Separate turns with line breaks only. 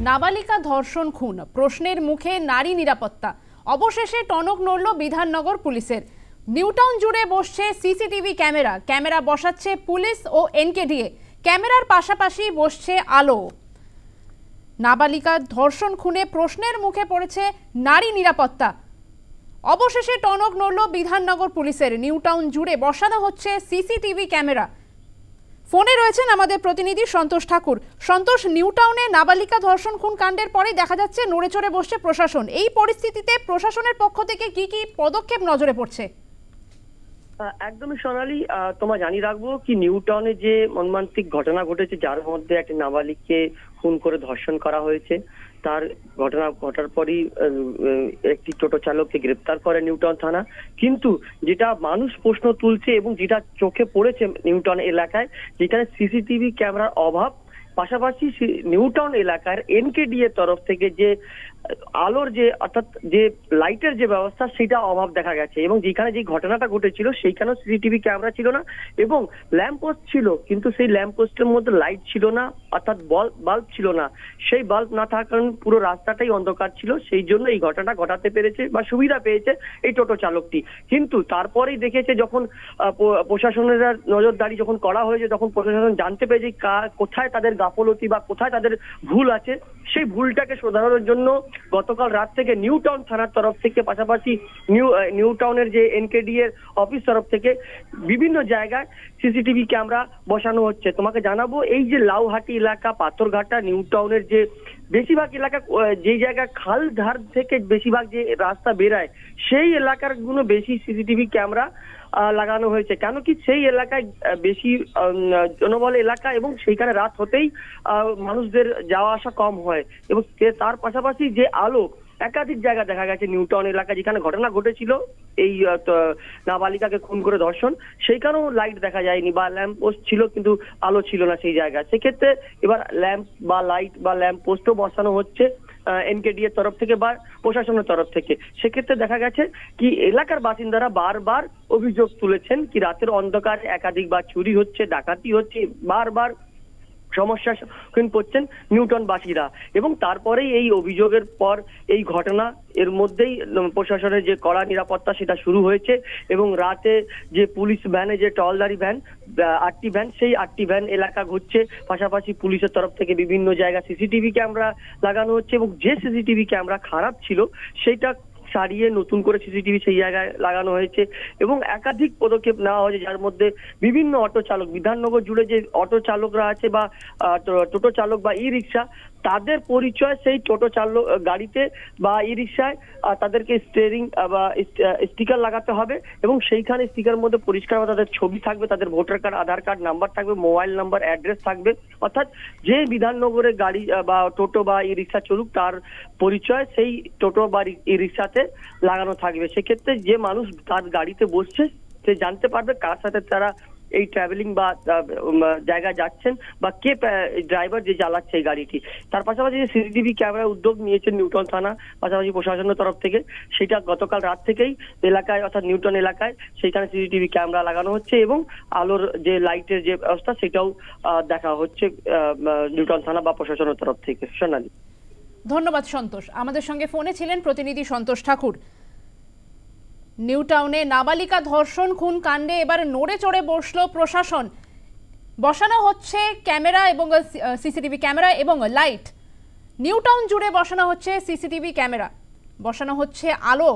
নাবালিকা ধর্ষণ খুন, প্রশ্নের মুখে নারী নিরাপত্তা। অবশেষে টনক নড়ল বিধাননগর পুলিশের। নিউটাউন জুড়ে বসছে সিসিটিভি ক্যামেরা। ক্যামেরা বসাচ্ছে পুলিশ ও এনকেডিএ। ক্যামেরার পাশাপাশি বসছে আলো। নাবালিকা ধর্ষণ খুনে প্রশ্নের মুখে পড়েছে নারী নিরাপত্তা। অবশেষে টনক নড়ল বিধাননগর পুলিশের। নিউটাউন জুড়ে বসানো হচ্ছে সিসিটিভি ক্যামেরা। ফোনে রয়েছেন আমাদের প্রতিনিধি সন্তোষ ঠাকুর। সন্তোষ, নিউটাউনে নাবালিকা ধর্ষণ খুন কাণ্ডের পরে দেখা যাচ্ছে নড়ে চড়ে বসছে প্রশাসন। এই পরিস্থিতিতে প্রশাসনের পক্ষ থেকে কি কি পদক্ষেপ নজরে পড়ছে?
একদমই সোনালী, তোমায় জানিয়ে রাখবো কি নিউটাউনে যে মর্মান্তিক ঘটনা ঘটেছে, যার মধ্যে একটা নাবালিককে খুন করে ধর্ষণ করা হয়েছে, তার ঘটনা ঘটার পরই একটি টোটো চালককে গ্রেপ্তার করে নিউটাউন থানা। কিন্তু যেটা মানুষ প্রশ্ন তুলছে এবং যেটা চোখে পড়েছে নিউটাউন এলাকায়, যেখানে সিসিটিভি ক্যামেরার অভাব, পাশাপাশি নিউটাউন এলাকার এনকেডিএ তরফ থেকে যে আলোর যে অর্থাৎ যে লাইটের যে ব্যবস্থা, সেটা অভাব দেখা গেছে। এবং যেখানে যে ঘটনাটা ঘটেছিল সেইখানেও সিসিটিভি ক্যামেরা ছিল না এবং ল্যাম্প পোস্ট ছিল, কিন্তু সেই ল্যাম্প পোস্টের মধ্যে লাইট ছিল না, অর্থাৎ বাল্ব ছিল না। সেই বাল্ব না থাকার কারণে পুরো রাস্তাটাই অন্ধকার ছিল। সেই জন্য এই ঘটনাটা ঘটাতে পেরেছে বা সুবিধা পেয়েছে এই টোটো চালকটি। কিন্তু তারপরেই দেখেছে যখন প্রশাসনের নজরদারি যখন করা হয়েছে, তখন প্রশাসন জানতে পেরেছে কোথায় তাদের গাফলতি বা কোথায় তাদের ভুল আছে। সেই ভুলটাকে শোধরানোর জন্য গতকাল রাত থেকে নিউটাউন থানার তরফ থেকে, পাশাপাশি নিউটাউনের যে এনকেডি এর অফিস তরফ থেকে বিভিন্ন জায়গায় সিসিটিভি ক্যামেরা বসানো হচ্ছে। তোমাকে জানাবো, এই যে লাউহাটি এলাকা, পাথরঘাটা, নিউটাউনের যে বেশিরভাগ এলাকা, যে জায়গায় খাল ধার থেকে বেশিরভাগ যে রাস্তা বেরায়, সেই এলাকার গুলো বেশি সিসিটিভি ক্যামেরা লাগানো হয়েছে। কেন কি সেই এলাকায় বেশি জনবল এলাকা এবং সেইখানে রাত হতেই মানুষদের যাওয়া আসা কম হয়। এবং তার পাশাপাশি যে আলো, একাধিক জায়গা দেখা গেছে নিউটাউন এলাকা যেখানে ঘটনা ঘটেছিল এই নাবালিকাকে খুন করে ধর্ষণ, সেইখানেও লাইট দেখা যায়নি বা ল্যাম্প পোস্ট ছিল কিন্তু আলো ছিল না সেই জায়গায়। সেক্ষেত্রে এবার ল্যাম্প বা লাইট বা ল্যাম্প পোস্টও বসানো হচ্ছে এনকেডি এর তরফ থেকে বা প্রশাসনের তরফ থেকে। সেক্ষেত্রে দেখা গেছে কি এলাকার বাসিন্দারা বারবার অভিযোগ তুলেছেন কি রাতের অন্ধকারে একাধিকবার চুরি হচ্ছে, ডাকাতি হচ্ছে, বারবার সমস্যার সম্মুখীন পড়ছেন নিউটাউনবাসীরা। এবং তারপরেই এই অভিযোগের পর এই ঘটনা, এর মধ্যেই প্রশাসনের যে কড়া নিরাপত্তা সেটা শুরু হয়েছে। এবং রাতে যে পুলিশ ভ্যানে, যে টহলদারি ভ্যান, 8টি ভ্যান, সেই 8টি ভ্যান এলাকা ঘুরছে। পাশাপাশি পুলিশের তরফ থেকে বিভিন্ন জায়গায় সিসিটিভি ক্যামেরা লাগানো হচ্ছে এবং যে সিসিটিভি ক্যামেরা খারাপ ছিল সেইটা সারিয়ে নতুন করে সিসিটিভি সেই জায়গায় লাগানো হয়েছে। এবং একাধিক পদক্ষেপ নেওয়া হয়েছে, যার মধ্যে বিভিন্ন অটো চালক, বিধাননগর জুড়ে যে অটো চালকরা আছে বা টোটো চালক বা ই রিক্সা, তাদের পরিচয় সেই টোটো চালক গাড়িতে বা ই রিক্সায় তাদেরকে স্টিয়ারিং বা স্টিকার লাগাতে হবে। এবং সেইখানে স্টিকারের মধ্যে পরিষ্কার তাদের ছবি থাকবে, তাদের ভোটার কার্ড, আধার কার্ড নাম্বার থাকবে, মোবাইল নাম্বার, অ্যাড্রেস থাকবে। অর্থাৎ যে বিধাননগরে গাড়ি বা টোটো বা ই রিক্সা চলুক, তার পরিচয় সেই টোটো বা ই রিক্সাতে লাগানো থাকবে। সেক্ষেত্রে যে মানুষ তার গাড়িতে বসছে সে জানতে পারবে কার সাথে তারা এই ট্রাভেলিং বা জায়গায় যাচ্ছেন বা কে ড্রাইভার যে চালাচ্ছে এই গাড়িটি। তার পাশাপাশি যে সিসিটিভি ক্যামেরা উদ্যোগ নিয়েছেন নিউটাউন থানা, পাশাপাশি প্রশাসনের তরফ থেকে, সেটা গতকাল রাত থেকেই এলাকায় অর্থাৎ নিউটাউন এলাকায় সেইখানে সিসিটিভি ক্যামেরা লাগানো হচ্ছে এবং আলোর যে লাইটের যে ব্যবস্থা সেটাও দেখা হচ্ছে নিউটাউন থানা বা প্রশাসনের তরফ থেকে। সোনালী,
ধন্যবাদ সন্তোষ। আমাদের সঙ্গে ফোনে ছিলেন প্রতিনিধি সন্তোষ ঠাকুর। নিউটাউনে নাবালিকা ধর্ষণ খুন কাণ্ডে এবার নড়ে চড়ে বসলো প্রশাসন। বসানো হচ্ছে ক্যামেরা এবং সিসিটিভি ক্যামেরা এবং লাইট। নিউটাউন জুড়ে বসানো হচ্ছে সিসিটিভি ক্যামেরা, বসানো হচ্ছে আলো।